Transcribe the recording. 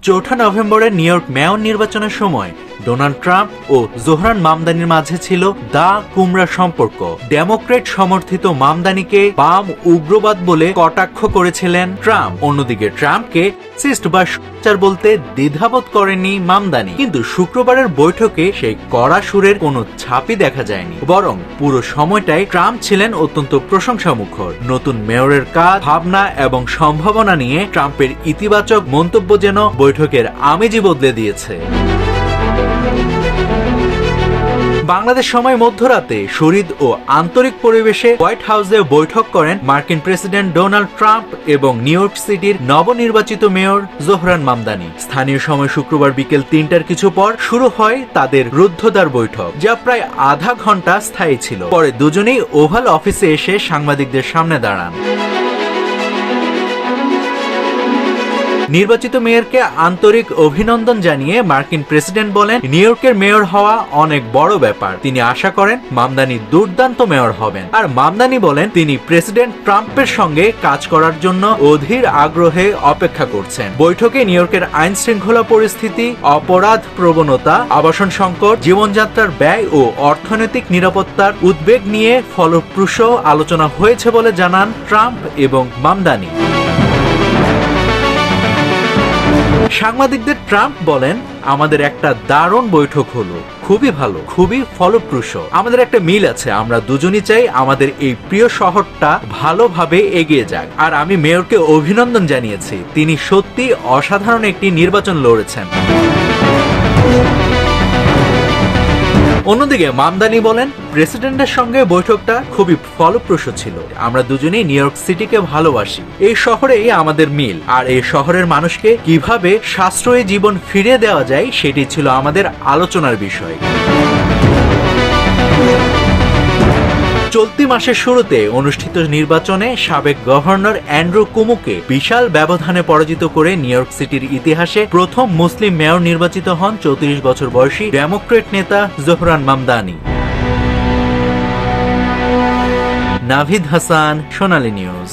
4 নভেম্বরের new York mayor নির্বাচনের সময় ডোনাল্ড ট্রাম্প ও জোহরান মামদানির মাঝে ছিল দা কুমড়া সম্পর্ক। ডেমোক্রেট সমর্থিত মামদানিকে বাম উগ্রবাদ বলে কটাক্ষ করেছিলেন ট্রাম্প। অন্যদিকে ট্রাম্পকে সিস্ট বা সোচ্চার বলতে দ্বিধাবোধ করেনি মামদানি। কিন্তু শুক্রবারের বৈঠকে সেই কড়া সুরের কোনো ছাপই দেখা যায়নি, বরং পুরো সময়টাই ট্রাম্প ছিলেন অত্যন্ত প্রশংসামুখর। নতুন মেয়রের কাজ, ভাবনা এবং সম্ভাবনা নিয়ে ট্রাম্পের ইতিবাচক মন্তব্য যেন বৈঠকের আমেজই বদলে দিয়েছে। বাংলাদেশ সময় মধ্যরাতে শহীদ ও আন্তরিক পরিবেশে হোয়াইট হাউসে বৈঠক করেন মার্কিন প্রেসিডেন্ট ডোনাল্ড ট্রাম্প এবং নিউ ইয়র্ক সিটির নবনির্বাচিত মেয়র জোহরান মামদানি। স্থানীয় সময় শুক্রবার বিকেল 3টার কিছু পর শুরু হয় তাদের রুদ্ধদ্বার বৈঠক, যা প্রায় আধা ঘন্টা স্থায়ী ছিল। পরে দুজনেই ওভাল অফিসে এসে সাংবাদিকদের সামনে দাঁড়ান। নির্বাচিত মেয়রকে আন্তরিক অভিনন্দন জানিয়ে মার্কিন প্রেসিডেন্ট বলেন, নিউ ইয়র্কের মেয়র হওয়া অনেক বড় ব্যাপার। তিনি আশা করেন মামদানি দুর্দান্ত মেয়র হবেন। আর মামদানি বলেন তিনি প্রেসিডেন্ট ট্রাম্পের সঙ্গে কাজ করার জন্য অধীর আগ্রহে অপেক্ষা করছেন। বৈঠকে নিউ ইয়র্কের আইন শৃঙ্খলা পরিস্থিতি, অপরাধ প্রবণতা, আবাসন সংকট, জীবনযাত্রার ব্যয় ও অর্থনৈতিক নিরাপত্তার উদ্বেগ নিয়ে ফলপ্রসূ আলোচনা হয়েছে বলে জানান ট্রাম্প এবং মামদানি। সাংবাদিকদের ট্রাম্প বলেন, আমাদের একটা দারুণ বৈঠক হলো, খুবই ভালো, খুবই ফলপ্রসূ। আমাদের একটা মিল আছে, আমরা দুজনই চাই আমাদের এই প্রিয় শহরটা ভালোভাবে এগিয়ে যাক। আর আমি মেয়রকে অভিনন্দন জানিয়েছি, তিনি সত্যি অসাধারণ একটি নির্বাচন লড়েছেন। অন্যদিকে মামদানি বলেন, প্রেসিডেন্টের সঙ্গে বৈঠকটা খুবই ফলপ্রসূ ছিল। আমরা দুজনেই নিউ ইয়র্ক সিটিকে ভালোবাসি, এই শহরেই আমাদের মিল। আর এই শহরের মানুষকে কিভাবে সাশ্রয়ী জীবন ফিরিয়ে দেওয়া যায় সেটি ছিল আমাদের আলোচনার বিষয়। চলতি মাসের শুরুতে অনুষ্ঠিত নির্বাচনে সাবেক গভর্নর অ্যান্ড্রু কুমোকে বিশাল ব্যবধানে পরাজিত করে নিউ ইয়র্ক সিটির ইতিহাসে প্রথম মুসলিম মেয়র নির্বাচিত হন 34 বছর বয়সী ডেমোক্রেট নেতা জোহরান মামদানি। নাভিদ হাসান, সোনালী নিউজ।